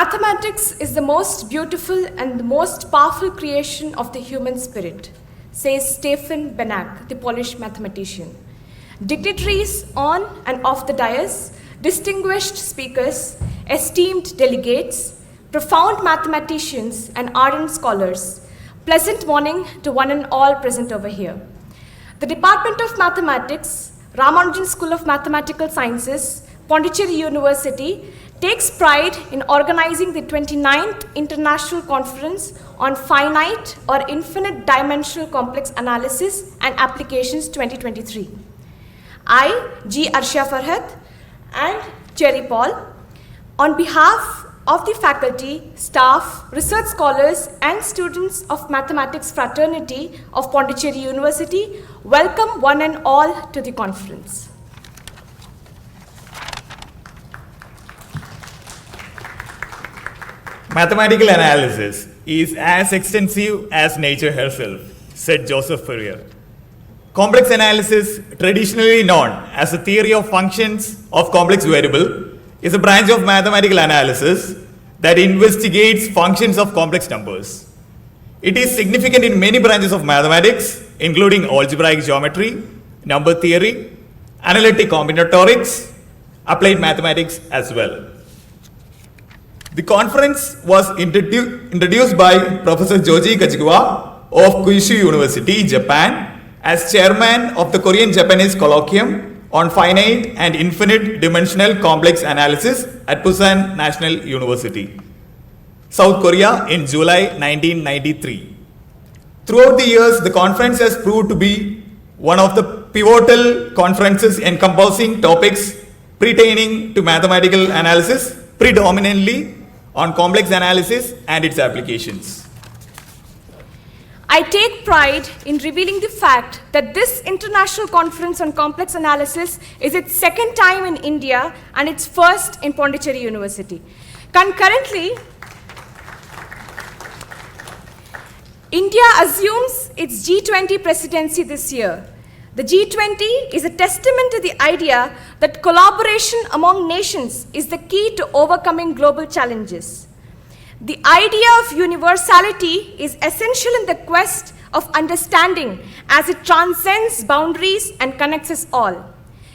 Mathematics is the most beautiful and the most powerful creation of the human spirit, says Stefan Banach, the Polish mathematician. Dignitaries on and off the dais, distinguished speakers, esteemed delegates, profound mathematicians and ardent scholars, pleasant morning to one and all present over here. The Department of Mathematics, Ramanujan School of Mathematical Sciences, Pondicherry University takes pride in organizing the 29th International Conference on Finite or Infinite Dimensional Complex Analysis and Applications 2023. I, G. Arsha Farhat and Cherry Paul, on behalf of the faculty, staff, research scholars and students of Mathematics Fraternity of Pondicherry University, welcome one and all to the conference. Mathematical analysis is as extensive as nature herself, said Joseph Fourier. Complex analysis, traditionally known as the theory of functions of complex variable, is a branch of mathematical analysis that investigates functions of complex numbers. It is significant in many branches of mathematics, including algebraic geometry, number theory, analytic combinatorics, applied mathematics as well. The conference was introduced by Professor Joji Kajikawa of Kyushu University, Japan, as chairman of the Korean-Japanese Colloquium on Finite and Infinite Dimensional Complex Analysis at Busan National University, South Korea in July 1993. Throughout the years, the conference has proved to be one of the pivotal conferences encompassing topics pertaining to mathematical analysis, predominantly on complex analysis and its applications. I take pride in revealing the fact that this International Conference on Complex Analysis is its second time in India and its first in Pondicherry University. Concurrently, India assumes its G20 presidency this year. The G20 is a testament to the idea that collaboration among nations is the key to overcoming global challenges. The idea of universality is essential in the quest of understanding as it transcends boundaries and connects us all.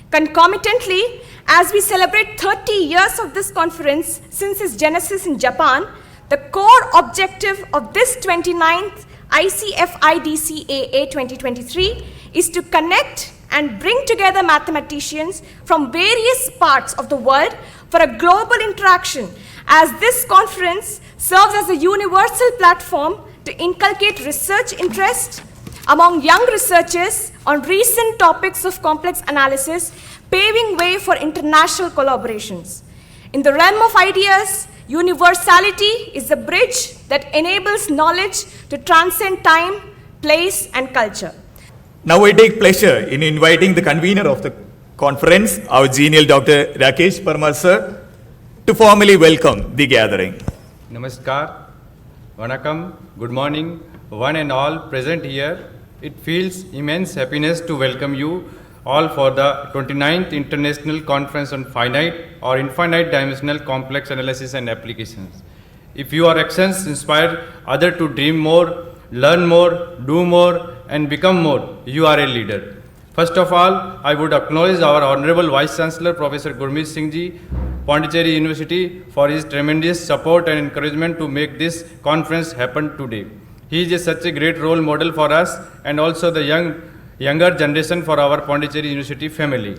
Concomitantly, as we celebrate 30 years of this conference since its genesis in Japan, the core objective of this 29th ICFIDCAA 2023 is to connect and bring together mathematicians from various parts of the world for a global interaction, as this conference serves as a universal platform to inculcate research interest among young researchers on recent topics of complex analysis, paving way for international collaborations. In the realm of ideas, universality is the bridge that enables knowledge to transcend time, place, and culture. Now I take pleasure in inviting the convener of the conference, our genial Dr. Rakesh Parmar sir, to formally welcome the gathering. Namaskar, Vanakkam, good morning, one and all present here. It feels immense happiness to welcome you all for the 29th International Conference on Finite or Infinite Dimensional Complex Analysis and Applications. If your actions inspire others to dream more, learn more, do more, and become more, you are a leader. First of all, I would acknowledge our Honorable Vice Chancellor, Professor Gurmeet Singh Ji, Pondicherry University, for his tremendous support and encouragement to make this conference happen today. He is such a great role model for us and also the younger generation for our Pondicherry University family.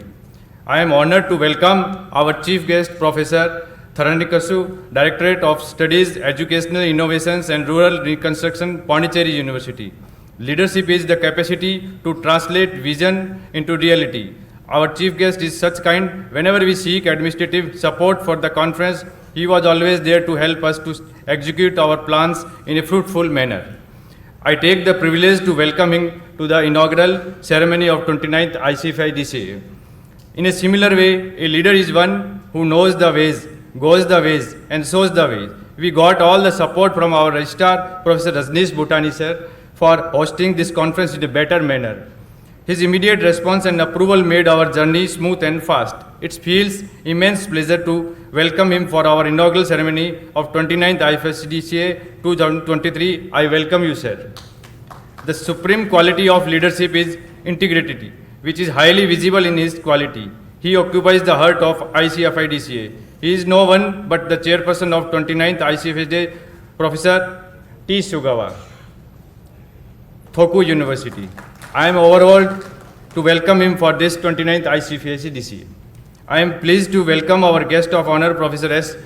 I am honored to welcome our chief guest, Professor Tharanikasu, Directorate of Studies, Educational Innovations and Rural Reconstruction, Pondicherry University. Leadership is the capacity to translate vision into reality. Our chief guest is such kind. Whenever we seek administrative support for the conference, he was always there to help us to execute our plans in a fruitful manner. I take the privilege to welcome him to the inaugural ceremony of 29th ICFIDCAA. In a similar way, a leader is one who knows the ways, goes the ways, and shows the ways. We got all the support from our registrar, Professor Rajneesh Bhutani sir, for hosting this conference in a better manner. His immediate response and approval made our journey smooth and fast. It feels immense pleasure to welcome him for our inaugural ceremony of 29th ICFIDCAA 2023. I welcome you, sir. The supreme quality of leadership is integrity, which is highly visible in his quality. He occupies the heart of ICFIDCAA. He is no one but the chairperson of 29th ICFIDCAA, Professor T. Sugawa, Thoku University. I am overwhelmed to welcome him for this 29th ICFIDCAA. I am pleased to welcome our guest of honor, Professor S.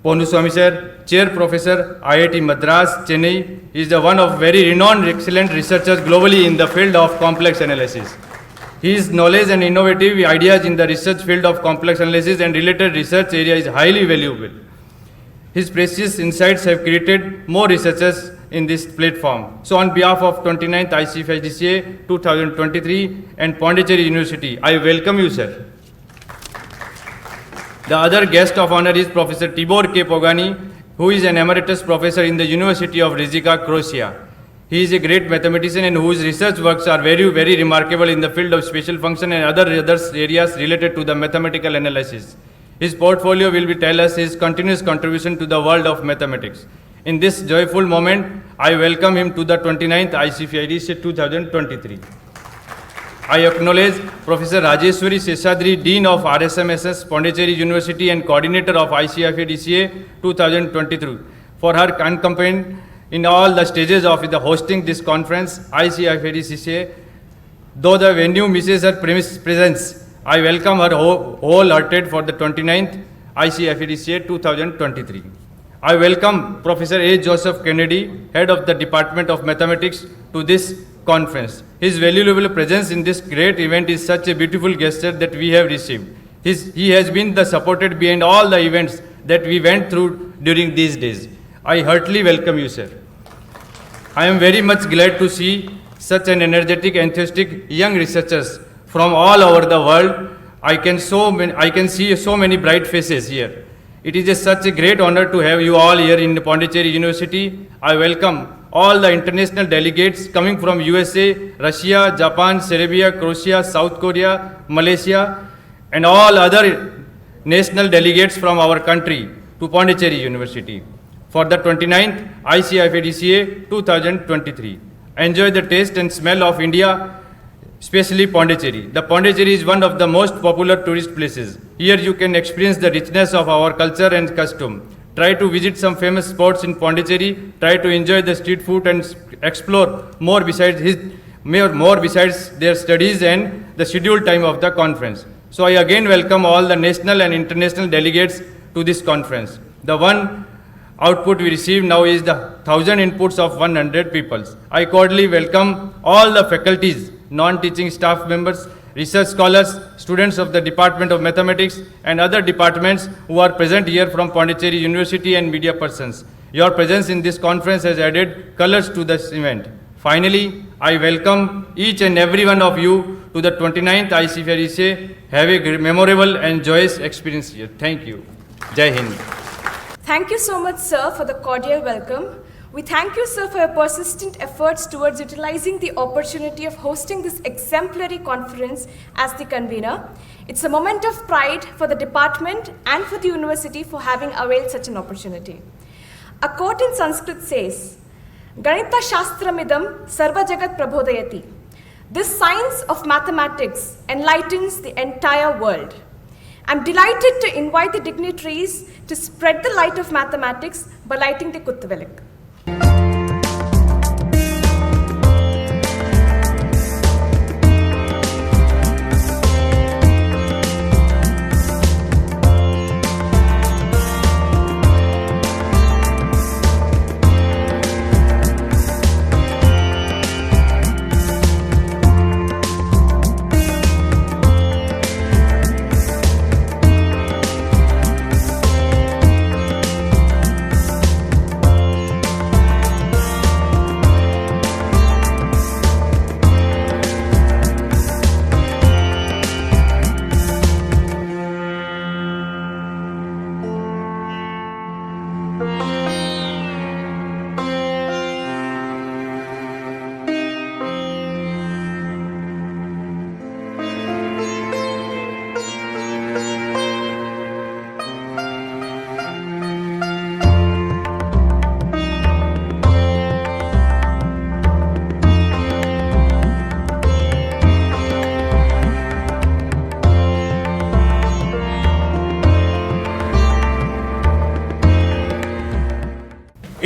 Ponduswamy sir, Chair Professor, IIT Madras, Chennai. He is the one of very renowned, excellent researchers globally in the field of complex analysis. His knowledge and innovative ideas in the research field of complex analysis and related research area is highly valuable. His precious insights have created more researchers in this platform. So on behalf of 29th ICFIDCAA 2023 and Pondicherry University, I welcome you, sir. The other guest of honor is Professor Tibor K. Pogani, who is an emeritus professor in the University of Rijeka, Croatia. He is a great mathematician and whose research works are very, very remarkable in the field of special function and other areas related to the mathematical analysis. His portfolio will tell us his continuous contribution to the world of mathematics. In this joyful moment, I welcome him to the 29th ICFIDCAA 2023. I acknowledge Professor Rajeshwari Seshadri, Dean of RSMSS, Pondicherry University and Coordinator of ICFIDCAA 2023, for her accompaniment in all the stages of the hosting this conference, ICFIDCAA. Though the venue misses her presence, I welcome her wholehearted for the 29th ICFIDCAA 2023. I welcome Professor A. Joseph Kennedy, Head of the Department of Mathematics, to this conference. His valuable presence in this great event is such a beautiful gesture that we have received. He has been the supported behind all the events that we went through during these days. I heartily welcome you, sir. I am very much glad to see such an energetic, enthusiastic young researchers from all over the world. I can see so many bright faces here. It is such a great honor to have you all here in Pondicherry University. I welcome all the international delegates coming from USA, Russia, Japan, Serbia, Croatia, South Korea, Malaysia, and all other national delegates from our country to Pondicherry University for the 29th ICFIDCAA 2023. Enjoy the taste and smell of India, especially Pondicherry. The Pondicherry is one of the most popular tourist places. Here you can experience the richness of our culture and custom. Try to visit some famous spots in Pondicherry. Try to enjoy the street food and explore more besides their studies and the scheduled time of the conference. So I again welcome all the national and international delegates to this conference. The one output we receive now is the 1,000 inputs of 100 people. I cordially welcome all the faculties, non-teaching staff members, research scholars, students of the Department of Mathematics and other departments who are present here from Pondicherry University and media persons. Your presence in this conference has added colors to this event. Finally, I welcome each and every one of you to the 29th ICFIDCAA. Have a memorable and joyous experience here. Thank you. Jai Hind. Thank you so much, sir, for the cordial welcome. We thank you, sir, for your persistent efforts towards utilizing the opportunity of hosting this exemplary conference as the convener. It's a moment of pride for the department and for the university for having availed such an opportunity. A quote in Sanskrit says, Ganita Shastramidam Sarva Jagat Prabodayati. This science of mathematics enlightens the entire world. I'm delighted to invite the dignitaries to spread the light of mathematics by lighting the Kuttavelik.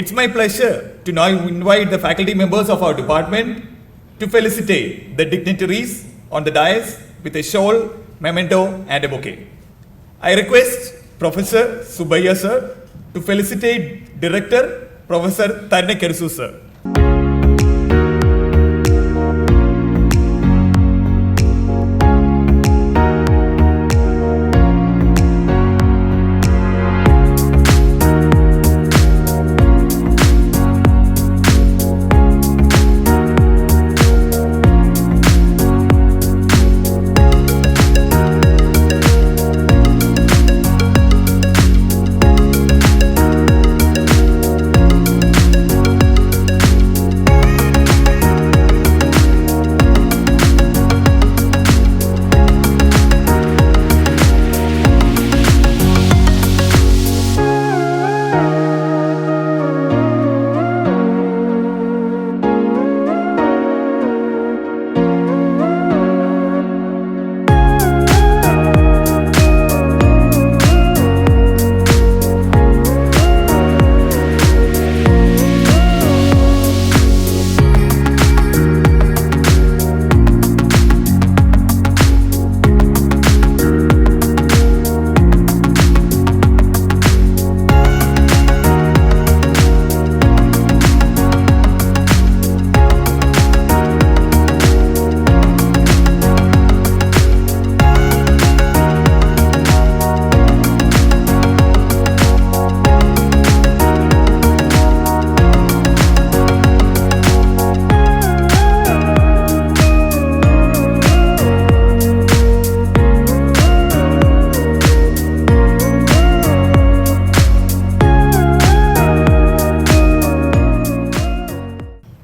it's my pleasure to now invite the faculty members of our department to felicitate the dignitaries on the dais with a shawl, memento, and a bouquet. I request Professor Subbiah sir to felicitate Director Professor Tarne Kerusu sir.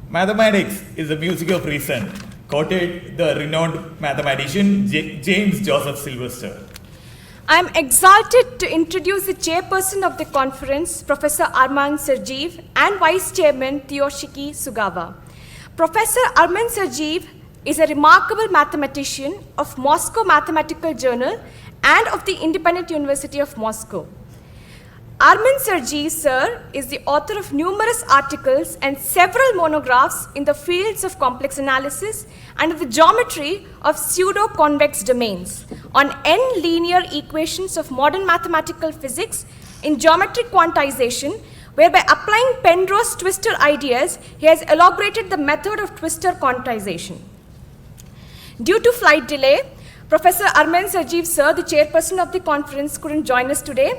Mathematics is the music of reason, quoted the renowned mathematician James Joseph Sylvester. I am exalted to introduce the chairperson of the conference, Professor Arman Serjeev, and Vice Chairman Tsuyoshiki Sugawa. Professor Arman Serjeev is a remarkable mathematician of Moscow Mathematical Journal and of the Independent University of Moscow. Arman Serjeev, sir, is the author of numerous articles and several monographs in the fields of complex analysis and the geometry of pseudo-convex domains, on n-linear equations of modern mathematical physics, in geometric quantization, where by applying Penrose twistor ideas, he has elaborated the method of twistor quantization. Due to flight delay, Professor Arman Serjeev, sir, the chairperson of the conference, couldn't join us today.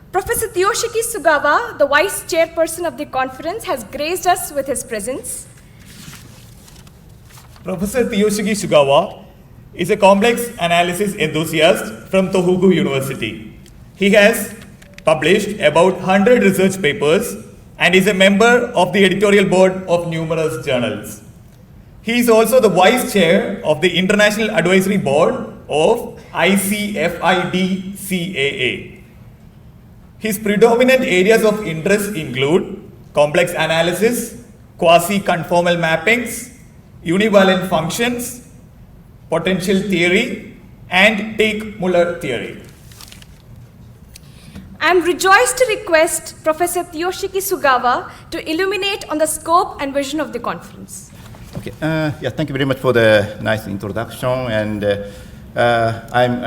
Professor Tsuyoshiki Sugawa, the vice chairperson of the conference, has graced us with his presence. Professor Tsuyoshiki Sugawa is a complex analysis enthusiast from Tohoku University. He has published about 100 research papers and is a member of the editorial board of numerous journals. He is also the vice chair of the International Advisory Board of ICFIDCAA. His predominant areas of interest include complex analysis, quasi-conformal mappings, univalent functions, potential theory, and Teichmuller theory. I am rejoiced to request Professor Tsuyoshiki Sugawa to illuminate on the scope and vision of the conference. Okay. Thank you very much for the nice introduction. And I'm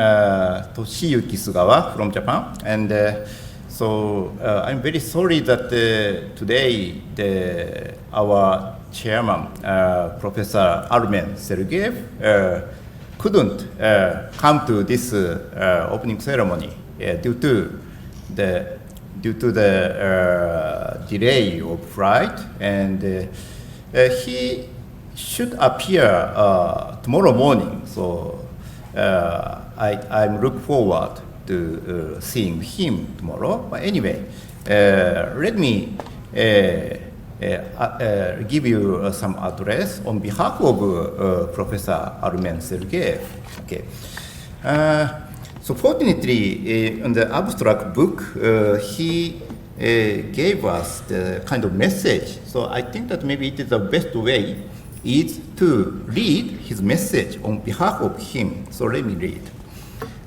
Toshiyuki Sugawa from Japan. And so I'm very sorry that today our chairman, Professor Armen Sergeyev, couldn't come to this opening ceremony due to the delay of flight, and he should appear tomorrow morning. So I'm look forward to seeing him tomorrow. But anyway, let me give you some address on behalf of Professor Armen Sergeyev. Okay. So fortunately, in the abstract book, he gave us the kind of message. So I think that maybe it is the best way is to read his message on behalf of him. So let me read.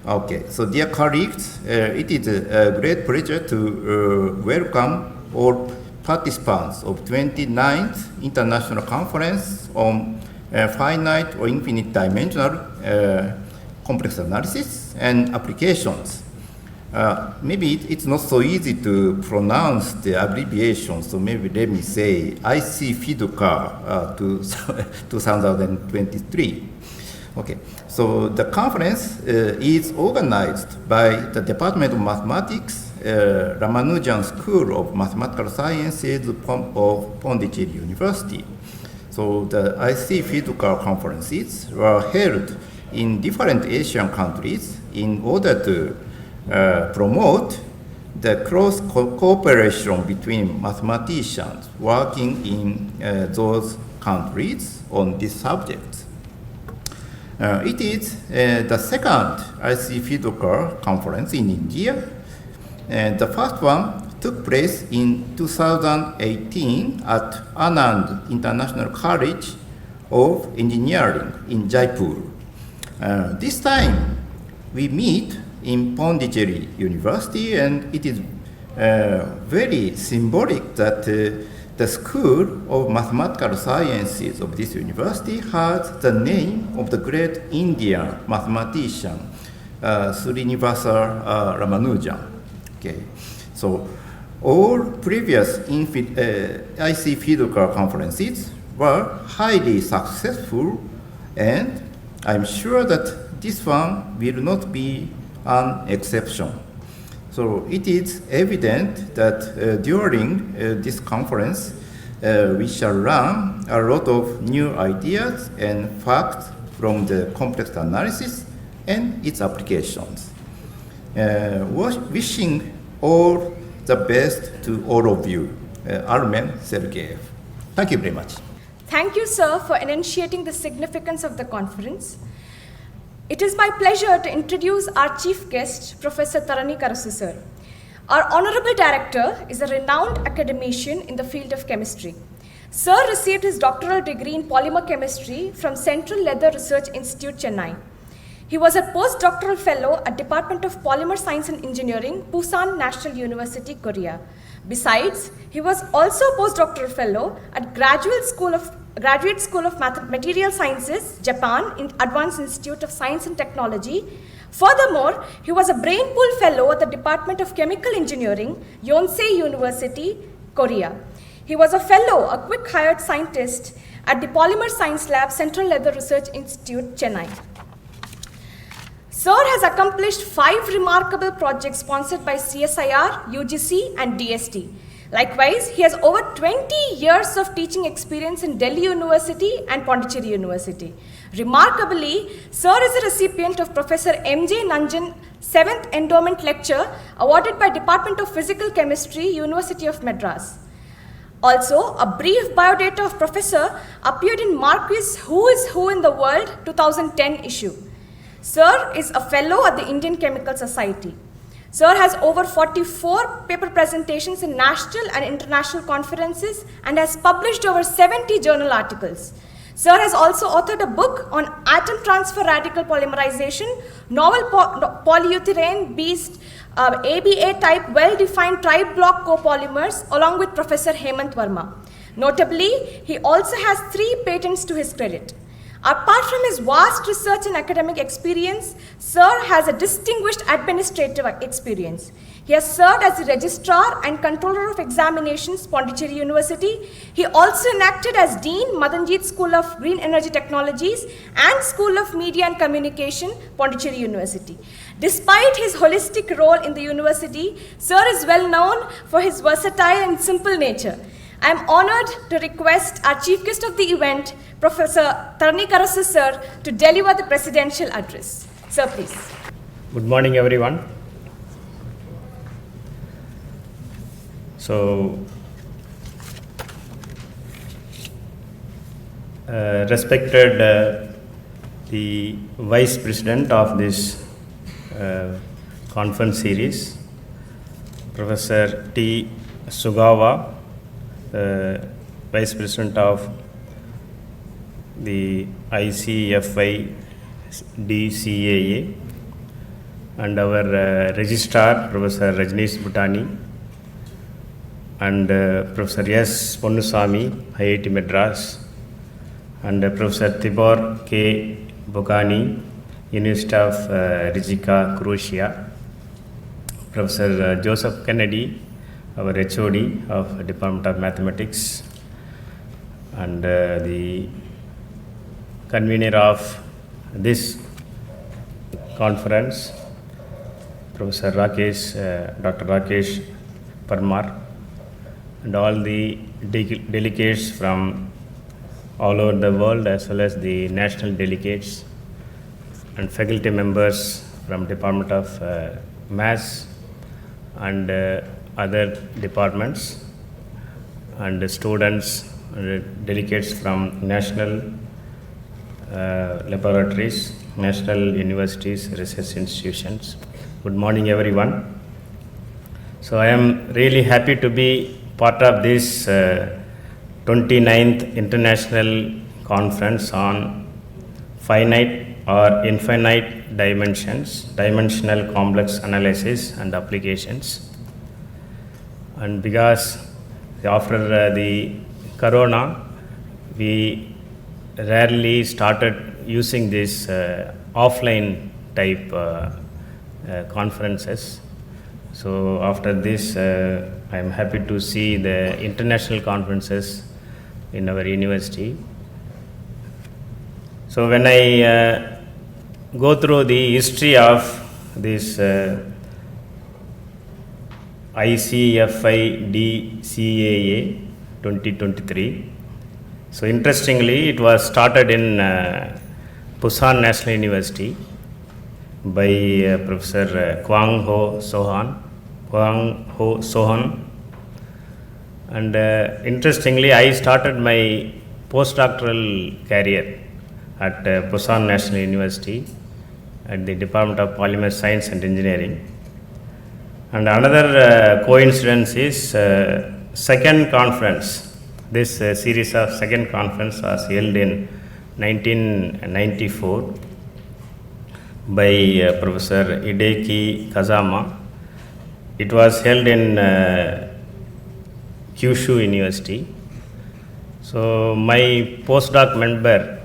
Okay, so dear colleagues, it is a great pleasure to welcome all participants of 29th International Conference on Finite or Infinite Dimensional Complex Analysis and Applications. Maybe it's not so easy to pronounce the abbreviation, so maybe let me say ICFIDCAA 2023. Okay, so the conference is organized by the Department of Mathematics, Ramanujan School of Mathematical Sciences of Pondicherry University. So the ICFIDCAA conferences were held in different Asian countries in order to promote the close cooperation between mathematicians working in those countries on this subject. It is the second ICFIDCAA conference in India. The first one took place in 2018 at Anand International College of Engineering in Jaipur. This time we meet in Pondicherry University, and it is very symbolic that the School of Mathematical Sciences of this university has the name of the great Indian mathematician, Srinivasa Ramanujan. Okay, so all previous ICFIDCAA conferences were highly successful, and I'm sure that this one will not be an exception. So it is evident that during this conference, we shall learn a lot of new ideas and facts from the complex analysis and its applications. Wishing all the best to all of you. Armen Sergeyev. Thank you very much. Thank you, sir, for enunciating the significance of the conference. It is my pleasure to introduce our chief guest, Professor Tarani Karasu, sir. Our Honorable Director is a renowned academician in the field of chemistry. Sir received his doctoral degree in polymer chemistry from Central Leather Research Institute, Chennai. He was a postdoctoral fellow at Department of Polymer Science and Engineering, Busan National University, Korea. Besides, he was also a postdoctoral fellow at Graduate School of Material Sciences, Japan, in Advanced Institute of Science and Technology. Furthermore, he was a brain pool fellow at the Department of Chemical Engineering, Yonsei University, Korea. He was a fellow, a quick hired scientist at the Polymer Science Lab, Central Leather Research Institute, Chennai. Sir has accomplished 5 remarkable projects sponsored by CSIR, UGC, and DST. Likewise, he has over 20 years of teaching experience in Delhi University and Pondicherry University. Remarkably, Sir is a recipient of Professor M.J. Nanjan 7th Endowment Lecture awarded by Department of Physical Chemistry, University of Madras. Also, a brief biodata of Professor appeared in Marquis Who is Who in the World 2010 issue. Sir is a fellow at the Indian Chemical Society. Sir has over 44 paper presentations in national and international conferences and has published over 70 journal articles. Sir has also authored a book on atom transfer radical polymerization, novel polyurethane-based ABA type well-defined tri-block copolymers, along with Professor Hemant Verma. Notably, he also has 3 patents to his credit. Apart from his vast research and academic experience, Sir has a distinguished administrative experience. He has served as the Registrar and Controller of Examinations, Pondicherry University. He also enacted as Dean, Madanjit School of Green Energy Technologies and School of Media and Communication, Pondicherry University. Despite his holistic role in the university, Sir is well known for his versatile and simple nature. I am honored to request our chief guest of the event, Professor Tarani Karasu, sir, to deliver the presidential address. Sir, please. Good morning, everyone. So, respected the Vice President of this conference series, Professor T. Sugawa, Vice President of the ICFIDCAA, and our Registrar, Professor Rajneesh Bhutani, and Professor S. Ponnusamy, IIT Madras, and Professor Tibor K. Bogani, University of Rijeka, Croatia, Professor Joseph Kennedy, our HOD of Department of Mathematics, and the convener of this conference, Professor Rakesh, Dr. Rakesh Parmar, and all the delegates from all over the world, as well as the national delegates and faculty members from Department of Maths and other departments, and students and delegates from national laboratories, national universities, research institutions. Good morning, everyone. So I am really happy to be part of this 29th International Conference on Finite or Infinite Dimensions, Dimensional Complex Analysis and Applications. And because after the Corona, we rarely started using this offline type conferences. So after this, I am happy to see the international conferences in our university. So when I go through the history of this ICFIDCAA 2023, so interestingly, it was started in Busan National University by Professor Kwang Ho Sohan. And interestingly, I started my postdoctoral career at Busan National University at the Department of Polymer Science and Engineering. And another coincidence is second conference. This series of second conference was held in 1994 by Professor Hideki Kazama. It was held in Kyushu University. So my postdoc member,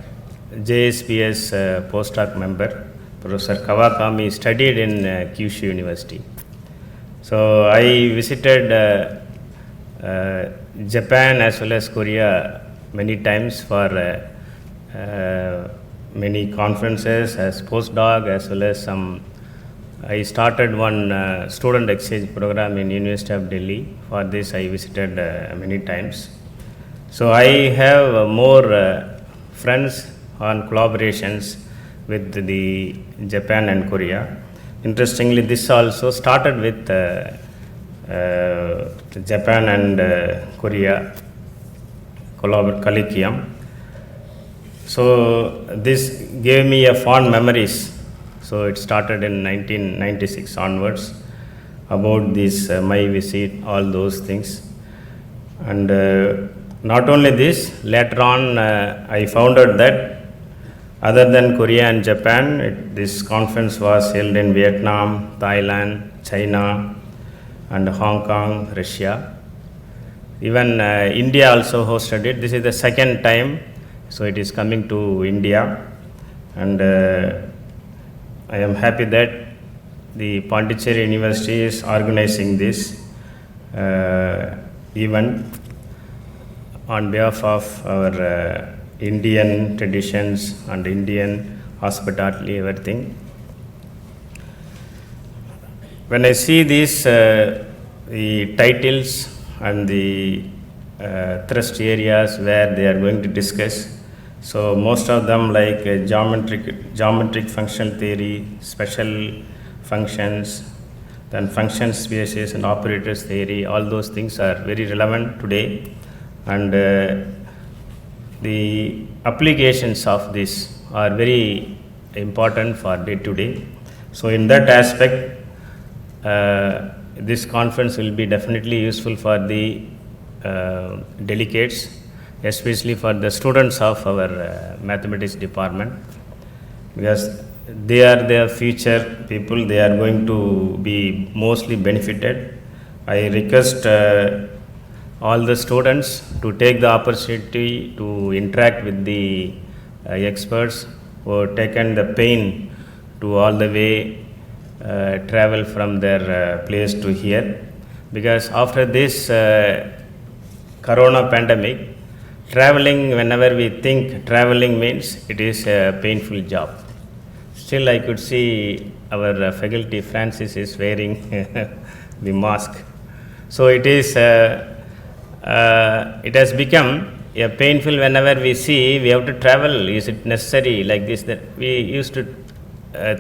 JSPS postdoc member, Professor Kawakami, studied in Kyushu University. So I visited Japan as well as Korea many times for many conferences as postdoc, as well as I started one student exchange program in University of Delhi. For this I visited many times. So I have more friends on collaborations with the Japan and Korea. Interestingly, this also started with Japan and Korea colloquium. So this gave me a fond memories. So it started in 1996 onwards about this my visit, all those things. And not only this, later on I found out that other than Korea and Japan, this conference was held in Vietnam, Thailand, China, and Hong Kong, Russia. Even India also hosted it. This is the second time, so it is coming to India. And I am happy that the Pondicherry University is organizing this event on behalf of our Indian traditions and Indian hospitality, everything. When I see these, the titles and the thrust areas where they are going to discuss, so most of them like geometric functional theory, special functions, then function spaces and operators theory, all those things are very relevant today. And the applications of this are very important for day to day. So in that aspect, this conference will be definitely useful for the delegates, especially for the students of our mathematics department, because they are the future people. They are going to be mostly benefited. I request all the students to take the opportunity to interact with the experts who have taken the pain to all the way travel from their place to here. Because after this corona pandemic, traveling, whenever we think traveling means, it is a painful job. Still, I could see our faculty Francis is wearing the mask. So it is, it has become a painful whenever we see we have to travel. Is it necessary like this? That we used to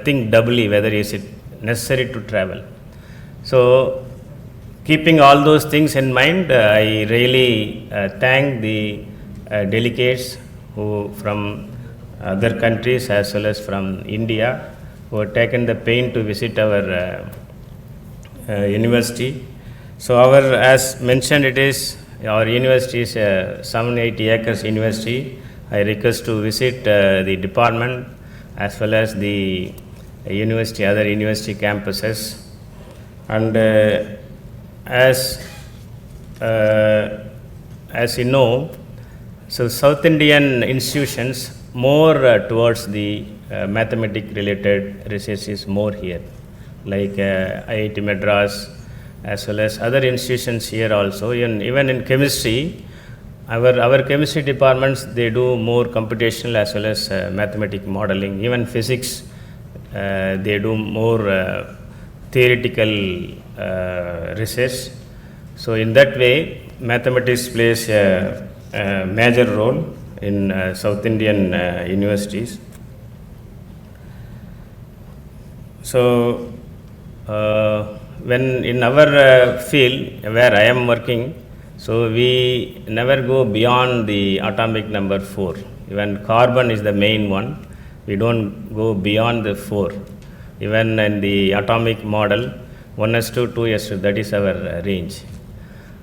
think doubly whether is it necessary to travel. So keeping all those things in mind, I really thank the delegates who from other countries as well as from India who have taken the pain to visit our university. So our, as mentioned, it is our university is a 780 acres university. I request to visit the department as well as the university, other university campuses. And as you know, so South Indian institutions more towards the mathematics related research is more here, like IIT Madras as well as other institutions here also. Even in chemistry, our chemistry departments, they do more computational as well as mathematics modeling. Even physics, they do more theoretical research. So in that way, mathematics plays a major role in South Indian universities. So when in our field where I am working, so we never go beyond the atomic number 4. Even carbon is the main one. We don't go beyond the 4. Even in the atomic model, 1s2, 2s2, that is our range.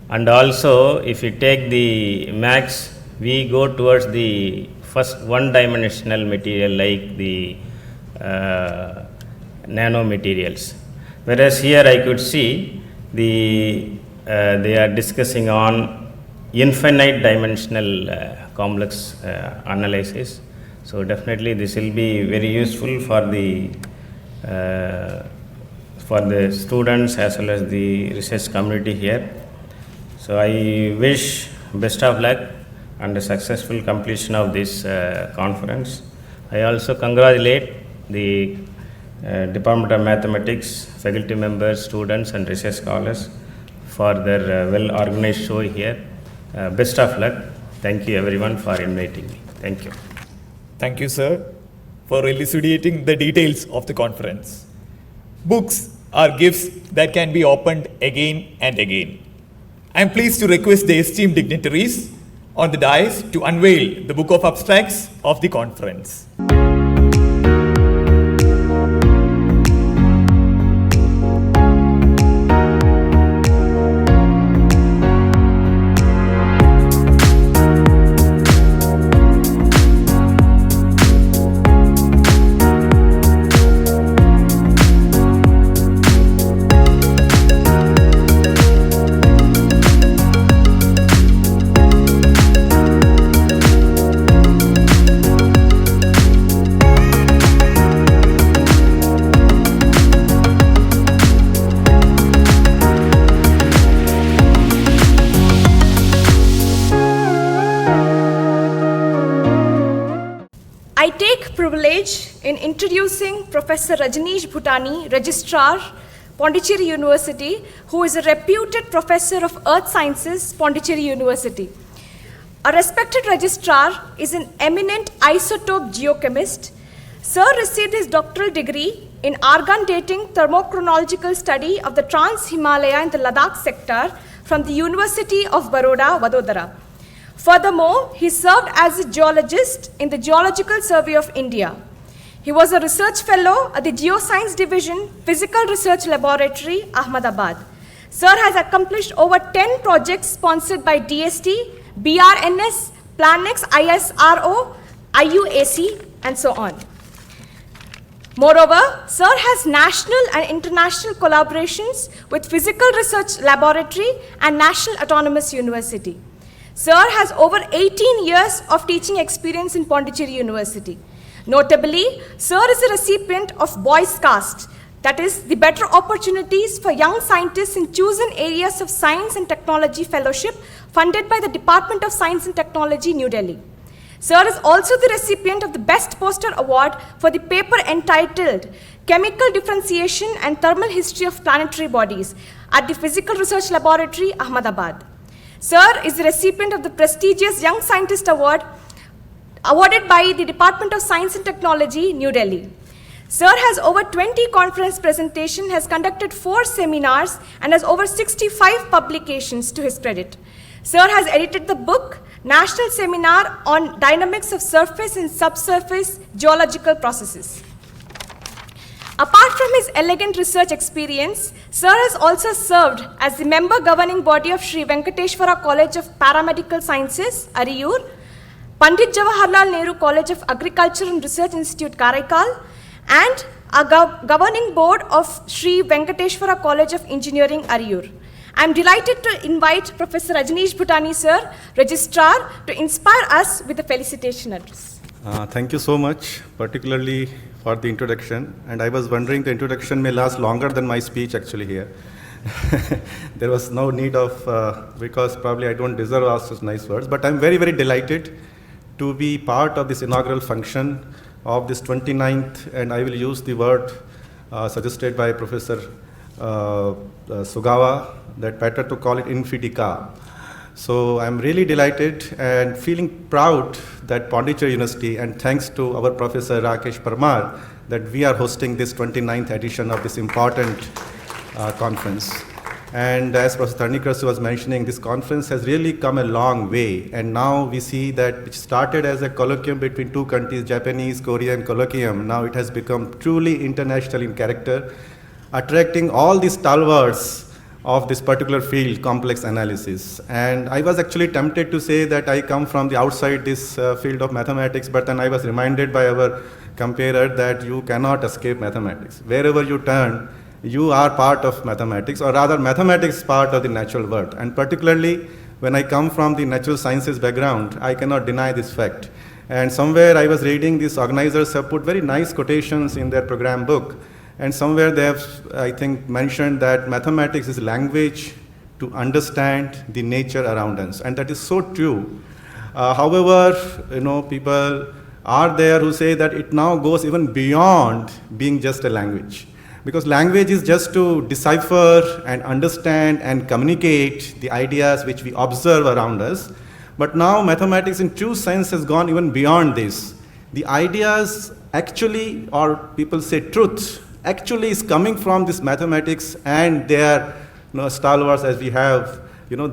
And also, if you take the max, we go towards the first one-dimensional material like the nanomaterials. Whereas here I could see they are discussing on infinite dimensional complex analysis. So definitely this will be very useful for the students as well as the research community here. So I wish best of luck and the successful completion of this conference. I also congratulate the Department of Mathematics, faculty members, students and research scholars for their well-organized show here. Best of luck. Thank you everyone for inviting me. Thank you. Thank you, sir, for elucidating the details of the conference. Books are gifts that can be opened again and again. I am pleased to request the esteemed dignitaries on the dais to unveil the book of abstracts of the conference. I take privilege in introducing Professor Rajneesh Bhutani, Registrar, Pondicherry University, who is a reputed professor of Earth Sciences, Pondicherry University. A respected registrar is an eminent isotope geochemist. Sir received his doctoral degree in argon dating thermochronological study of the Trans-Himalaya in the Ladakh sector from the University of Baroda, Vadodara. Furthermore, he served as a geologist in the Geological Survey of India. He was a research fellow at the Geoscience Division, Physical Research Laboratory, Ahmedabad. Sir has accomplished over 10 projects sponsored by DST, BRNS, Planex, ISRO, IUAC, and so on. Moreover, Sir has national and international collaborations with Physical Research Laboratory and National Autonomous University. Sir has over 18 years of teaching experience in Pondicherry University. Notably, Sir is a recipient of Boys Cast, that is, the Better Opportunities for Young Scientists in Chosen Areas of Science and Technology Fellowship funded by the Department of Science and Technology, New Delhi. Sir is also the recipient of the Best Poster Award for the paper entitled Chemical Differentiation and Thermal History of Planetary Bodies at the Physical Research Laboratory, Ahmedabad. Sir is the recipient of the prestigious Young Scientist Award awarded by the Department of Science and Technology, New Delhi. Sir has over 20 conference presentations, has conducted 4 seminars, and has over 65 publications to his credit. Sir has edited the book, National Seminar on Dynamics of Surface and Subsurface Geological Processes. Apart from his elegant research experience, Sir has also served as the member governing body of Sri Venkateshwara College of Paramedical Sciences, Ariyur, Pandit Jawaharlal Nehru College of Agriculture and Research Institute, Karaikal, and a governing board of Sri Venkateshwara College of Engineering, Ariyur. I am delighted to invite Professor Rajneesh Bhutani, Sir, Registrar, to inspire us with the felicitation address. Thank you so much, particularly for the introduction. And I was wondering the introduction may last longer than my speech actually here. There was no need of, because probably I don't deserve all such nice words, but I'm very, very delighted to be part of this inaugural function of this 29th, and I will use the word suggested by Professor Sugawa, that better to call it ICFIDCAA. So I'm really delighted and feeling proud that Pondicherry University, and thanks to our Professor Rakesh Parmar, that we are hosting this 29th edition of this important conference. And as Professor Tarnikar was mentioning, this conference has really come a long way. And now we see that it started as a colloquium between 2 countries, Japanese, Korean colloquium. Now it has become truly international in character, attracting all these stalwarts of this particular field, complex analysis. And I was actually tempted to say that I come from the outside this field of mathematics, but then I was reminded by our comparer that you cannot escape mathematics. Wherever you turn, you are part of mathematics, or rather mathematics is part of the natural world. And particularly when I come from the natural sciences background, I cannot deny this fact. And somewhere I was reading, these organizers have put very nice quotations in their program book. And somewhere they have, I think, mentioned that mathematics is language to understand the nature around us. And that is so true. However, people are there who say that it now goes even beyond being just a language. Because language is just to decipher and understand and communicate the ideas which we observe around us. But now mathematics in true sense has gone even beyond this. The ideas actually, or people say truth, actually is coming from this mathematics, and their stalwarts as we have,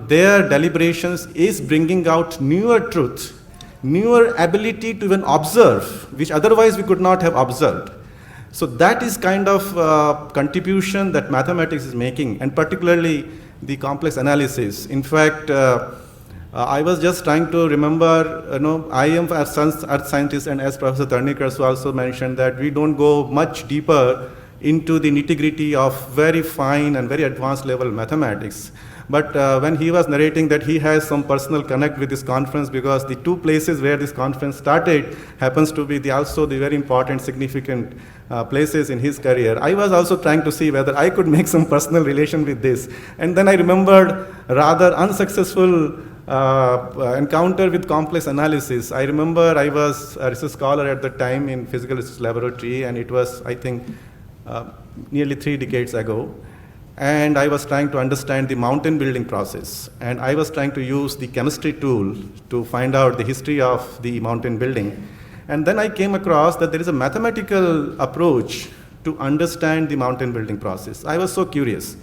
their deliberations is bringing out newer truth, newer ability to even observe, which otherwise we could not have observed. So that is kind of contribution that mathematics is making, and particularly the complex analysis. In fact, I was just trying to remember, I am a earth scientist, and as Professor Tarnikar also mentioned, that we don't go much deeper into the nitty-gritty of very fine and very advanced level mathematics. But when he was narrating that he has some personal connect with this conference, because the 2 places where this conference started happens to be also the very important, significant places in his career. I was also trying to see whether I could make some personal relation with this. And then I remembered rather unsuccessful encounter with complex analysis. I remember I was a research scholar at the time in Physical Research Laboratory, and it was, I think, nearly 3 decades ago. And I was trying to understand the mountain building process. And I was trying to use the chemistry tool to find out the history of the mountain building. And then I came across that there is a mathematical approach to understand the mountain building process. I was so curious.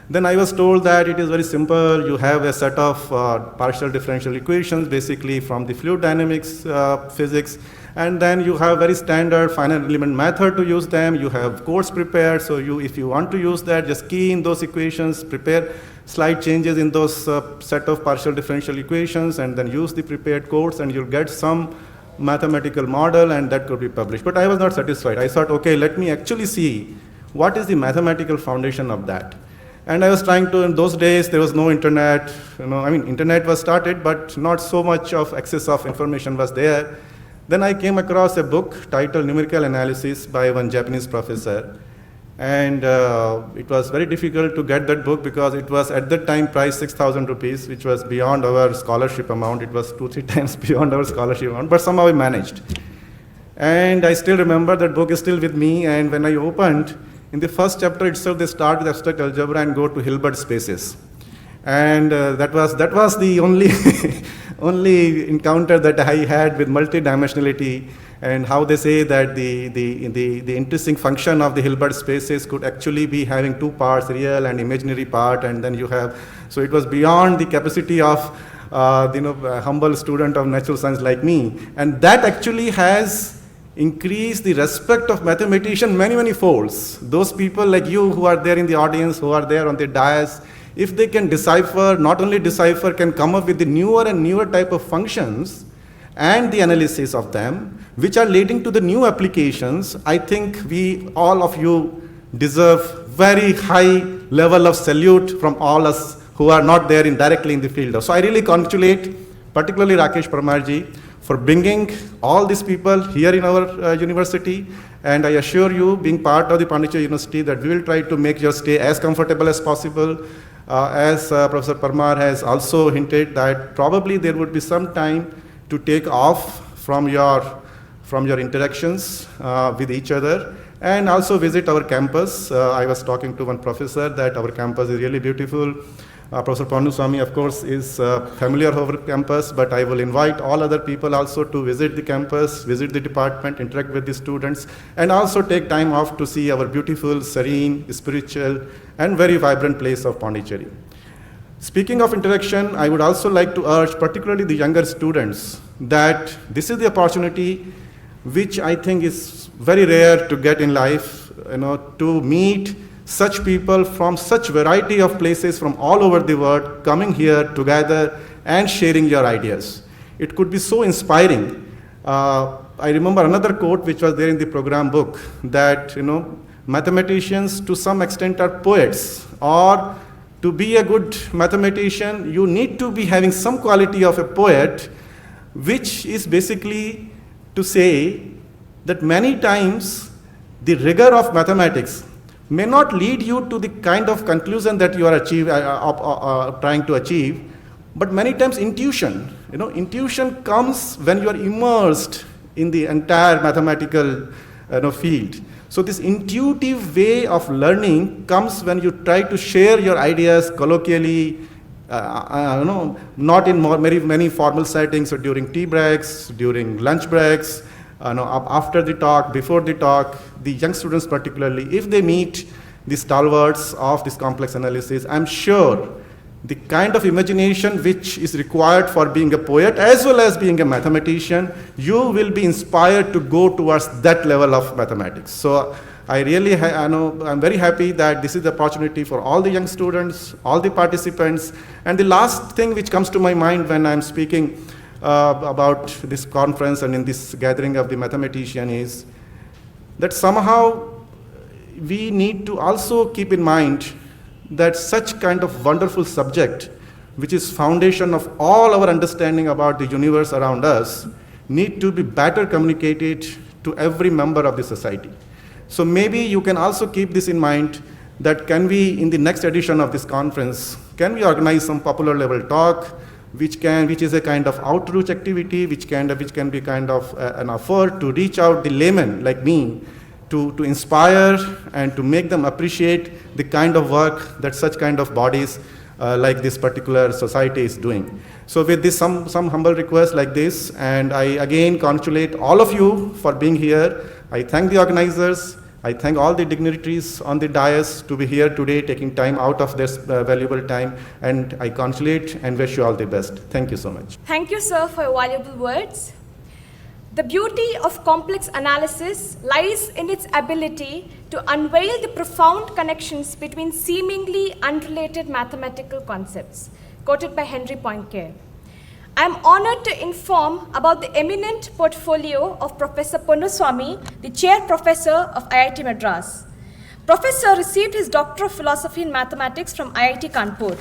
Then I was told that it is very simple. You have a set of partial differential equations, basically from the fluid dynamics physics. And then you have very standard finite element method to use them. You have codes prepared. So if you want to use that, just key in those equations, prepare slight changes in those set of partial differential equations, and then use the prepared codes, and you'll get some mathematical model and that could be published. But I was not satisfied. I thought, okay, let me actually see what is the mathematical foundation of that. And I was trying to, in those days, there was no internet, internet was started, but not so much of access of information was there. Then I came across a book titled Numerical Analysis by one Japanese professor. And it was very difficult to get that book because it was at that time priced 6,000 rupees, which was beyond our scholarship amount. It was 2-3 times beyond our scholarship amount, but somehow we managed. And I still remember that book is still with me, and when I opened, in the first chapter itself, they start with abstract algebra and go to Hilbert spaces. And that was the only, only encounter that I had with multidimensionality, and how they say that the interesting function of the Hilbert spaces could actually be having two parts, real and imaginary part, and then you have, so it was beyond the capacity of a humble student of natural science like me. And that actually has increased the respect of mathematician many folds. Those people like you who are there in the audience, who are there on the dais, if they can decipher, not only decipher, can come up with the newer and newer type of functions and the analysis of them, which are leading to the new applications, I think all of you deserve very high level of salute from all us who are not there directly in the field. So I really congratulate, particularly Rakesh Parmarji, for bringing all these people here in our university. And I assure you, being part of the Pondicherry University, that we will try to make your stay as comfortable as possible. As Professor Parmar has also hinted, that probably there would be some time to take off from your interactions with each other, and also visit our campus. I was talking to one professor that our campus is really beautiful. Professor Ponnuswamy, of course, is familiar with our campus, but I will invite all other people also to visit the campus, visit the department, interact with the students, and also take time off to see our beautiful, serene, spiritual, and very vibrant place of Pondicherry. Speaking of interaction, I would also like to urge, particularly the younger students, that this is the opportunity which I think is very rare to get in life, to meet such people from such variety of places from all over the world, coming here together and sharing your ideas. It could be so inspiring. I remember another quote which was there in the program book, that mathematicians to some extent are poets, or to be a good mathematician, you need to be having some quality of a poet, which is basically to say that many times the rigor of mathematics may not lead you to the kind of conclusion that you are trying to achieve, but many times intuition. Intuition comes when you are immersed in the entire mathematical field. So this intuitive way of learning comes when you try to share your ideas colloquially, not in many formal settings, or during tea breaks, during lunch breaks, after the talk, before the talk. The young students particularly, if they meet the stalwarts of this complex analysis, I'm sure the kind of imagination which is required for being a poet as well as being a mathematician, you will be inspired to go towards that level of mathematics. So I really, I'm very happy that this is the opportunity for all the young students, all the participants. And the last thing which comes to my mind when I'm speaking about this conference and in this gathering of the mathematician is that somehow we need to also keep in mind that such kind of wonderful subject, which is foundation of all our understanding about the universe around us, need to be better communicated to every member of the society. So maybe you can also keep this in mind, that can we, in the next edition of this conference, can we organize some popular level talk, which is a kind of outreach activity, which can be kind of an effort to reach out the layman like me, to inspire and to make them appreciate the kind of work that such kind of bodies like this particular society is doing. So with this, some humble request like this, and I again congratulate all of you for being here. I thank the organizers. I thank all the dignitaries on the dais to be here today, taking time out of their valuable time, and I congratulate and wish you all the best. Thank you so much. Thank you, sir, for your valuable words. The beauty of complex analysis lies in its ability to unveil the profound connections between seemingly unrelated mathematical concepts, quoted by Henry Poincaré. I am honored to inform about the eminent portfolio of Professor Ponnuswamy, the Chair Professor of IIT Madras. Professor received his Doctor of Philosophy in Mathematics from IIT Kanpur.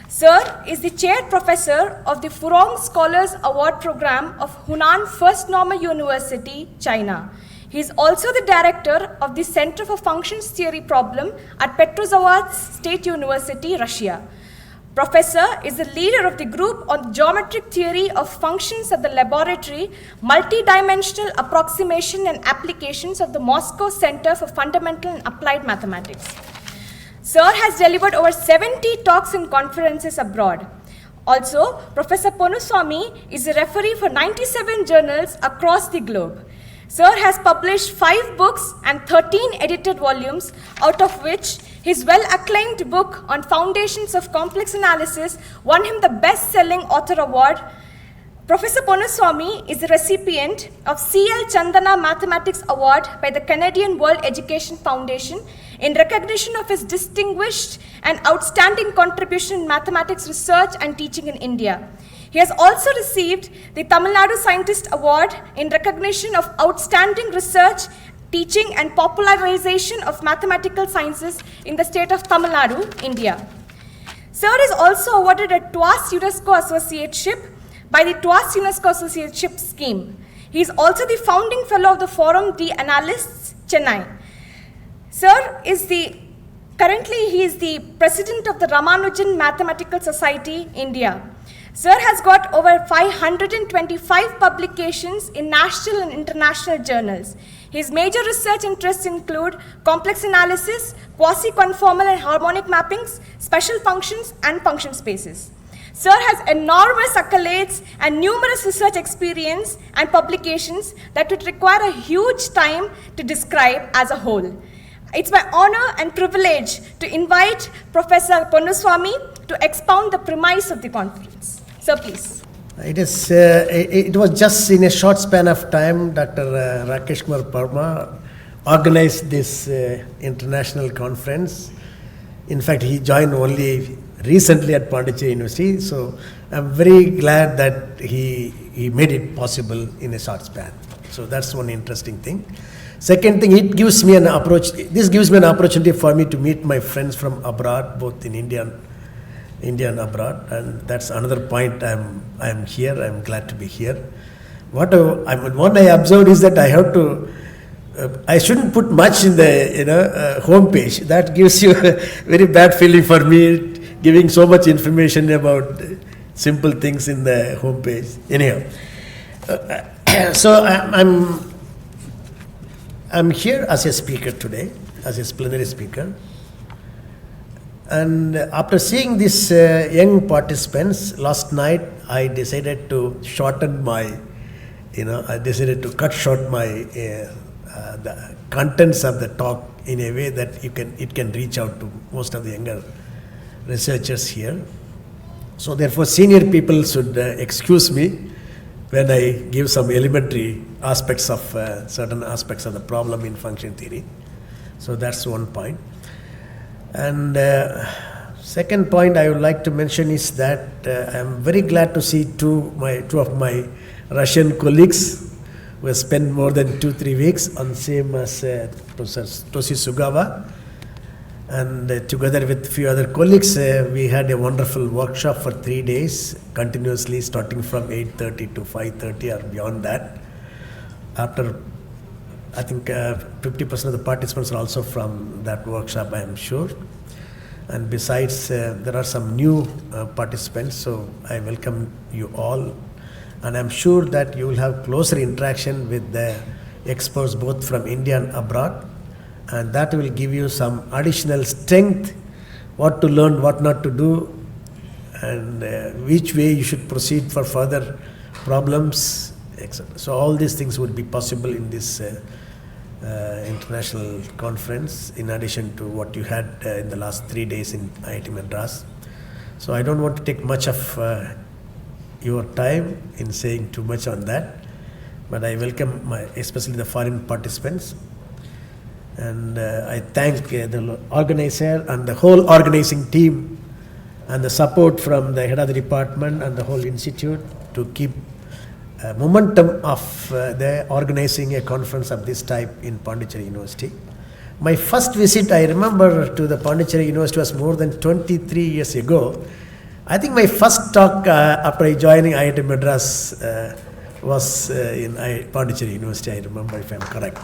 Sir is the Chair Professor of the Furong Scholars Award Program of Hunan First Normal University, China. He is also the Director of the Center for Functions Theory Problem at Petrozavodsk State University, Russia. Professor is the leader of the group on geometric theory of functions at the laboratory, multidimensional approximation and applications of the Moscow Center for Fundamental and Applied Mathematics. Sir has delivered over 70 talks and conferences abroad. Also, Professor Ponnuswamy is a referee for 97 journals across the globe. Sir has published 5 books and 13 edited volumes, out of which his well-acclaimed book on Foundations of Complex Analysis won him the Best-Selling Author Award. Professor Ponnuswamy is the recipient of C.L. Chandana Mathematics Award by the Canadian World Education Foundation in recognition of his distinguished and outstanding contribution in mathematics research and teaching in India. He has also received the Tamil Nadu Scientist Award in recognition of outstanding research, teaching and popularization of mathematical sciences in the state of Tamil Nadu, India. Sir is also awarded a TWAS UNESCO Associateship by the TWAS UNESCO Associateship Scheme. He is also the founding fellow of the Forum de Analysts, Chennai. Sir is currently he is the president of the Ramanujan Mathematical Society, India. Sir has got over 525 publications in national and international journals. His major research interests include complex analysis, quasi-conformal and harmonic mappings, special functions, and function spaces. Sir has enormous accolades and numerous research experience and publications that would require a huge time to describe as a whole. It's my honor and privilege to invite Professor Ponnuswamy to expound the premise of the conference. Sir, please. It was just in a short span of time, Dr. Rakesh Kumar Parma organized this international conference. In fact, he joined only recently at Pondicherry University, so I'm very glad that he made it possible in a short span. So that's one interesting thing. Second thing, it gives me an approach. This gives me an opportunity for me to meet my friends from abroad, both in India and abroad, and that's another point. I'm here. I'm glad to be here. What I observed is that I have to. I shouldn't put much in the home page. That gives you a very bad feeling for me, giving so much information about simple things in the home page. Anyhow, so I'm here as a speaker today, as a plenary speaker. And after seeing these young participants, last night I decided to shorten my, I decided to cut short my the contents of the talk in a way that it can reach out to most of the younger researchers here. So therefore, senior people should excuse me when I give some elementary aspects of certain aspects of the problem in function theory. So that's one point. And second point I would like to mention is that I'm very glad to see two of my Russian colleagues who have spent more than 2-3 weeks on same as Professor Toshi Sugawa. And together with a few other colleagues, we had a wonderful workshop for 3 days, continuously starting from 8:30 to 5:30 or beyond that. After, I think 50% of the participants are also from that workshop, I am sure. And besides, there are some new participants, so I welcome you all. And I'm sure that you will have closer interaction with the experts both from India and abroad. And that will give you some additional strength, what to learn, what not to do, and which way you should proceed for further problems, etc. So all these things would be possible in this international conference, in addition to what you had in the last 3 days in IIT Madras. So I don't want to take much of your time in saying too much on that, but I welcome especially the foreign participants. And I thank the organizer and the whole organizing team and the support from the head of the department and the whole institute to keep momentum of the organizing a conference of this type in Pondicherry University. My first visit, I remember, to the Pondicherry University was more than 23 years ago. I think my first talk after joining IIT Madras was in Pondicherry University, I remember, if I'm correct.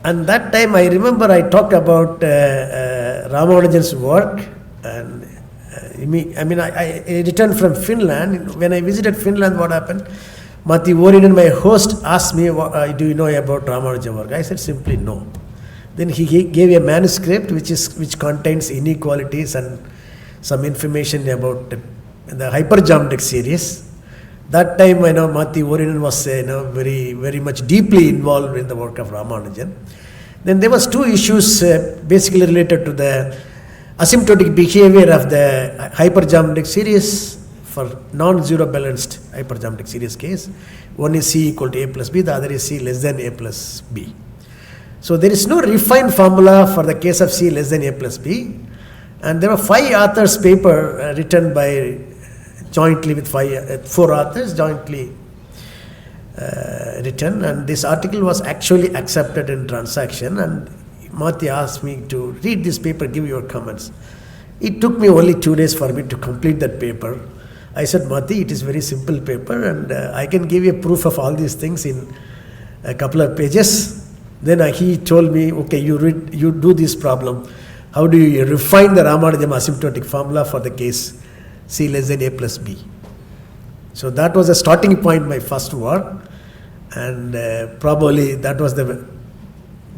And that time I remember I talked about Ramanujan's work, and I returned from Finland. When I visited Finland, what happened? Matti Vorinen, my host, asked me, do you know about Ramanujan's work? I said simply no. Then he gave a manuscript which contains inequalities and some information about the hypergeometric series. That time, I know Matti Vorinen was very, very much deeply involved in the work of Ramanujan. Then there was two issues basically related to the asymptotic behavior of the hypergeometric series for non-zero balanced hypergeometric series case. One is C equal to A plus B, the other is C less than A plus B. So there is no refined formula for the case of C less than A plus B. And there were 5 authors' paper written by jointly with 4 authors jointly written, and this article was actually accepted in transaction, and Matti asked me to read this paper, give your comments. It took me only 2 days for me to complete that paper. I said, Matti, it is very simple paper, and I can give you a proof of all these things in a couple of pages. Then he told me, okay, you do this problem. How do you refine the Ramanujan asymptotic formula for the case C less than A plus B? So that was a starting point, my first work, and probably that was the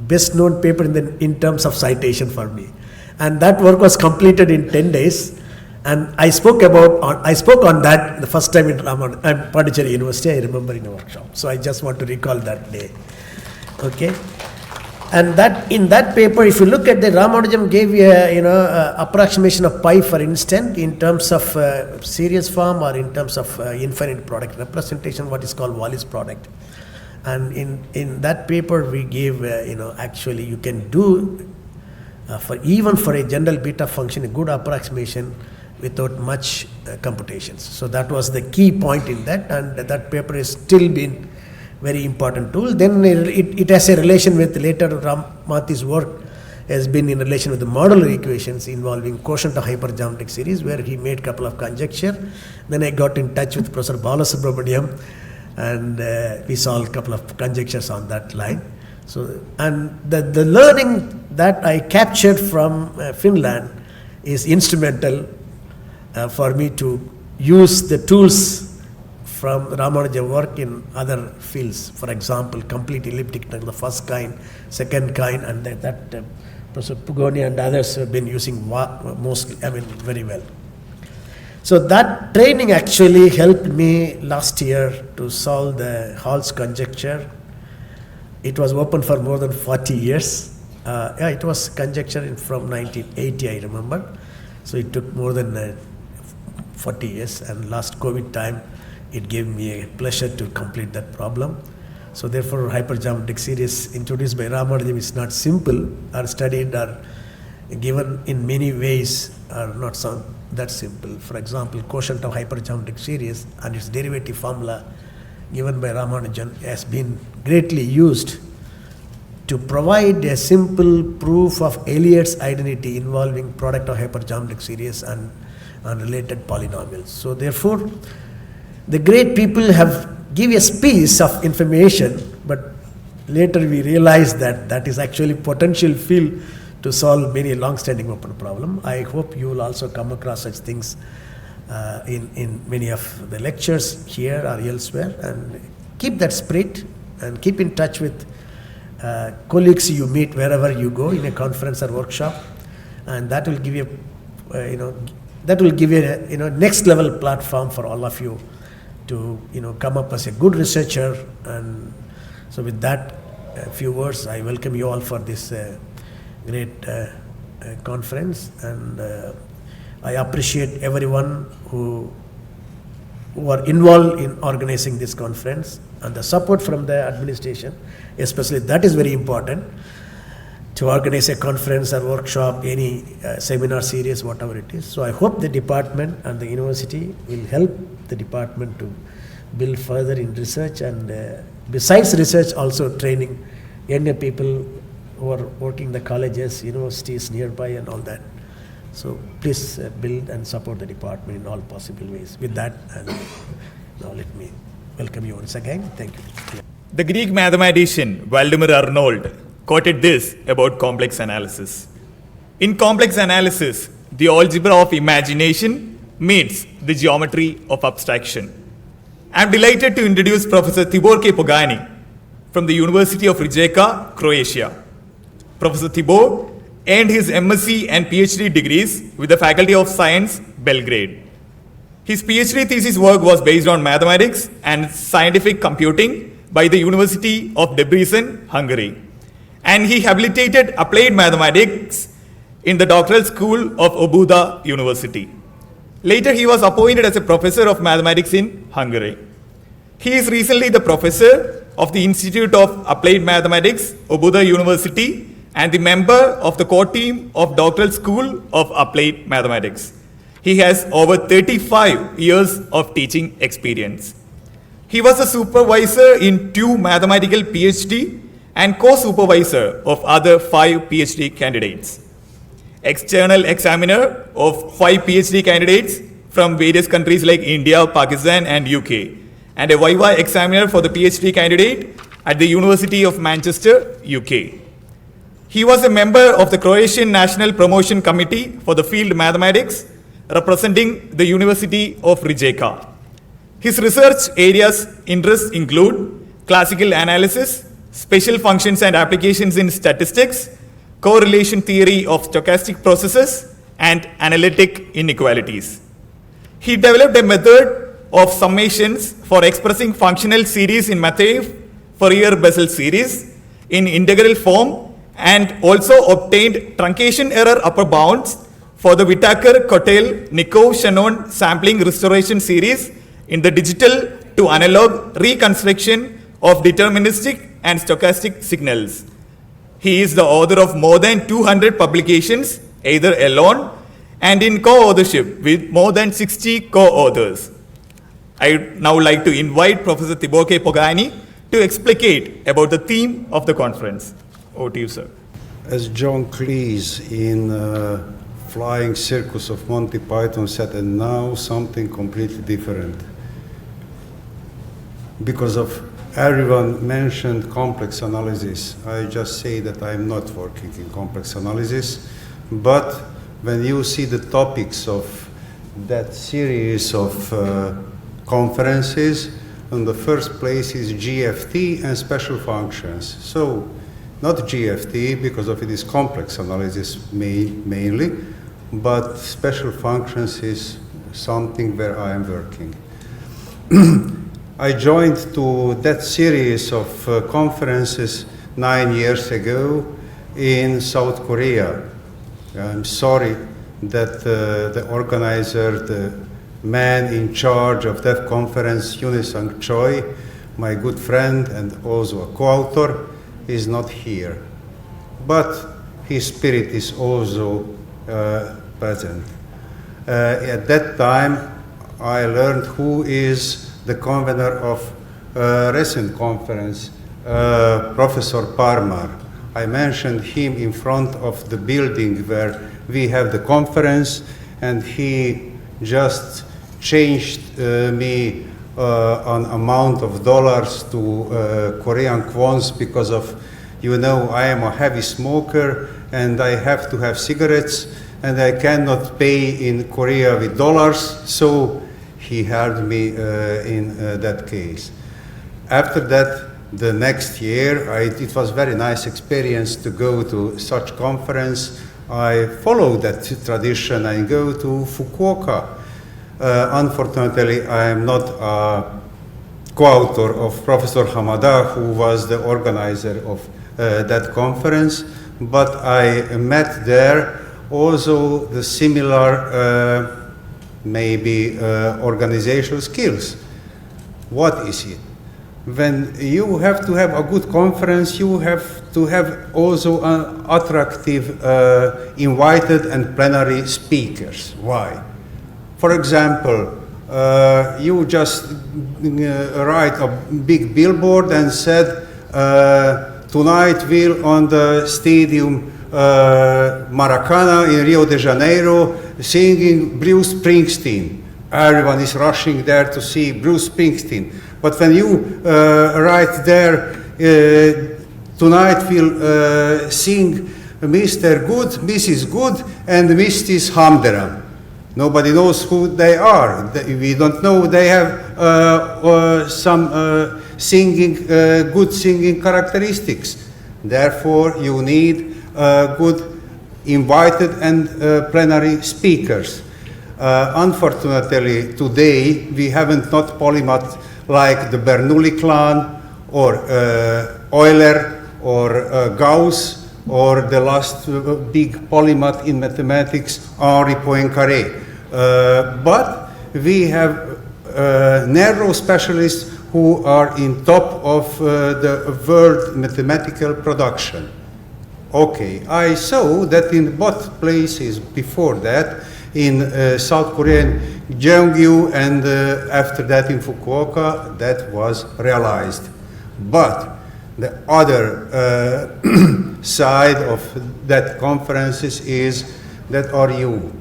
best known paper in terms of citation for me. And that work was completed in 10 days, and I spoke on that the first time in Pondicherry University, I remember, in a workshop. So I just want to recall that day. Okay. And that in that paper, if you look at the Ramanujan gave you approximation of pi, for instance, in terms of series form or in terms of infinite product representation, what is called Wallis product. And in that paper, we gave actually you can do even for a general beta function a good approximation without much computations. So that was the key point in that, and that paper is still been very important tool. Then it has a relation with later Matti's work has been in relation with the modular equations involving quotient of hypergeometric series, where he made a couple of conjecture. Then I got in touch with Professor Balasubramaniam, and we solved a couple of conjectures on that line. So, and the learning that I captured from Finland is instrumental for me to use the tools from Ramanujan work in other fields. For example, complete elliptic triangle, the first kind, second kind, and that Professor Pugoni and others have been using very well. So that training actually helped me last year to solve the Hall's conjecture. It was open for more than 40 years. It was conjecture from 1980, I remember. So it took more than 40 years, and last COVID time, it gave me a pleasure to complete that problem. So therefore, hypergeometric series introduced by Ramanujan is not simple, or studied or given in many ways are not that simple. For example, quotient of hypergeometric series and its derivative formula given by Ramanujan has been greatly used to provide a simple proof of Elliott's identity involving product of hypergeometric series and related polynomials. So therefore, the great people have given a piece of information, but later we realized that that is actually potential field to solve many long-standing open problem. I hope you will also come across such things in many of the lectures here or elsewhere, and keep that spirit and keep in touch with colleagues you meet wherever you go in a conference or workshop, and that will give you a next level platform for all of you to come up as a good researcher. And so with that few words, I welcome you all for this great conference, and I appreciate everyone who are involved in organizing this conference, and the support from the administration, especially, that is very important. to organize a conference or workshop, any seminar series, whatever it is. So I hope the department and the university will help the department to build further in research, and besides research also training younger people who are working in the colleges, universities nearby and all that. So please build and support the department in all possible ways. With that, and now let me welcome you once again. Thank you. The Greek mathematician Valdemar Arnold quoted this about complex analysis. In complex analysis, the algebra of imagination meets the geometry of abstraction. I am delighted to introduce Professor Tibor K. Pogani from the University of Rijeka, Croatia. Professor Tibor earned his MSc and PhD degrees with the Faculty of Science, Belgrade. His PhD thesis work was based on mathematics and scientific computing by the University of Debrecen, Hungary. And he habilitated applied mathematics in the doctoral school of Obuda University. Later, he was appointed as a professor of mathematics in Hungary. He is recently the professor of the Institute of Applied Mathematics, Obuda University, and the member of the core team of Doctoral School of Applied Mathematics. He has over 35 years of teaching experience. He was a supervisor in 2 mathematical PhD and co-supervisor of other 5 PhD candidates. External examiner of 5 PhD candidates from various countries like India, Pakistan, and UK, and a viva examiner for the PhD candidate at the University of Manchester, UK. He was a member of the Croatian National Promotion Committee for the field mathematics, representing the University of Rijeka. His research areas interests include classical analysis, special functions and applications in statistics, correlation theory of stochastic processes, and analytic inequalities. He developed a method of summations for expressing functional series in Mattheev Fourier-Bessel series in integral form, and also obtained truncation error upper bounds for the Whittaker-Cotell-Nikov-Shannon sampling restoration series in the digital to analog reconstruction of deterministic and stochastic signals. He is the author of more than 200 publications, either alone and in co-authorship with more than 60 co-authors. I would now like to invite Professor Tibor K. Pogani to explicate about the theme of the conference. Over to you, sir. As John Cleese in Flying Circus of Monty Python said, and now something completely different. Because of everyone mentioned complex analysis, I just say that I'm not working in complex analysis, but when you see the topics of that series of conferences, in the first place is GFT and special functions. So, not GFT because of it is complex analysis mainly, but special functions is something where I am working. I joined to that series of conferences 9 years ago in South Korea. I'm sorry that the organizer, the man in charge of that conference, Yunisang Choi, my good friend and also a co-author, is not here. But his spirit is also present. At that time, I learned who is the convener of recent conference, Professor Parmar. I mentioned him in front of the building where we have the conference, and he just changed me an amount of dollars to Korean kwons because of, you know, I am a heavy smoker and I have to have cigarettes and I cannot pay in Korea with dollars, so he helped me in that case. After that, the next year, it was very nice experience to go to such conference. I follow that tradition and go to Fukuoka. Unfortunately, I am not a co-author of Professor Hamada, who was the organizer of that conference, but I met there also the similar maybe organizational skills. What is it? when you have to have a good conference, you have to have also an attractive invited and plenary speakers. Why? For example, you just write a big billboard and said, tonight will on the stadium Maracana in Rio de Janeiro singing Bruce Springsteen. Everyone is rushing there to see Bruce Springsteen. But when you write there, tonight we'll sing Mr. Good, Mrs. Good, and Mrs. Hamderam. Nobody knows who they are. We don't know they have some good singing characteristics. Therefore, you need good invited and plenary speakers. Unfortunately, today we haven't not polymath like the Bernoulli clan or Euler or Gauss or the last big polymath in mathematics, Henri Poincaré. But we have narrow specialists who are in top of the world mathematical production. Okay, I saw that in both places before that, in South Korean Jeongju and after that in Fukuoka, that was realized. But the other side of that conferences is that are you,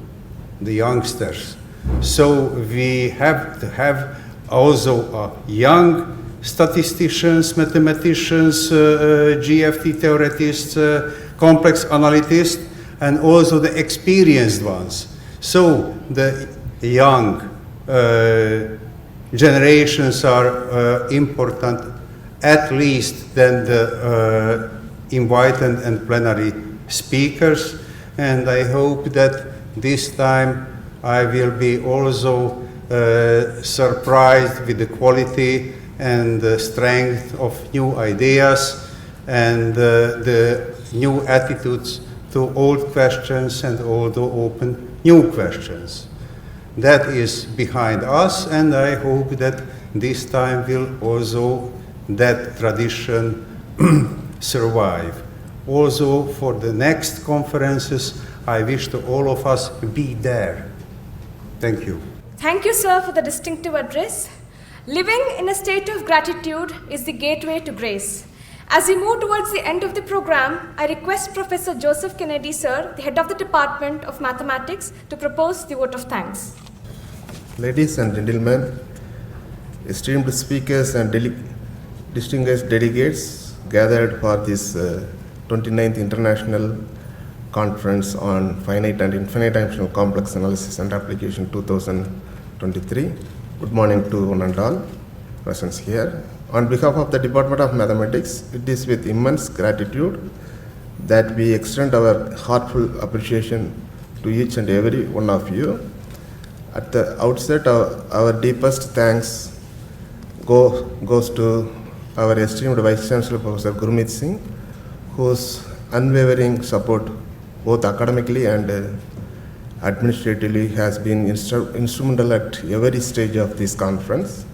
the youngsters. So we have to have also young statisticians, mathematicians, GFT theorists, complex analysts, and also the experienced ones. So the young generations are important, at least than the invited and plenary speakers. And I hope that this time I will be also surprised with the quality and the strength of new ideas and the new attitudes to old questions and also open new questions. That is behind us, and I hope that this time will also that tradition survive. Also for the next conferences, I wish to all of us be there. Thank you. Thank you, sir, for the distinctive address. Living in a state of gratitude is the gateway to grace. As we move towards the end of the program, I request Professor Joseph Kennedy, sir, the head of the Department of Mathematics, to propose the vote of thanks. Ladies and gentlemen, esteemed speakers and distinguished delegates gathered for this 29th International Conference on Finite and Infinite Dimensional Complex Analysis and Application 2023. Good morning to one and all present here. On behalf of the Department of Mathematics, it is with immense gratitude that we extend our heartfelt appreciation to each and every one of you. At the outset, our deepest thanks goes to our esteemed Vice Chancellor, Professor Gurmeet Singh, whose unwavering support, both academically and administratively, has been instrumental at every stage of this conference.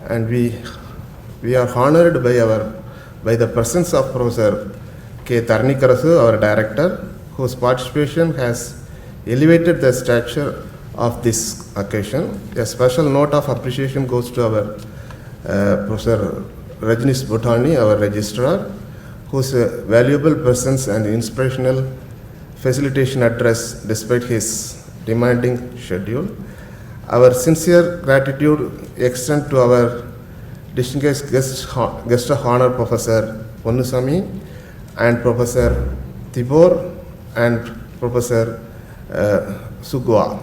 And we are honored by the presence of Professor K. Tarnikarasu, our director, whose participation has elevated the stature of this occasion. A special note of appreciation goes to our Professor Rajnish Bhutani, our registrar, whose valuable presence and inspirational facilitation address despite his demanding schedule. Our sincere gratitude extends to our distinguished guest of honor, Professor Ponnusamy and Professor Tibor and Professor Sugwa.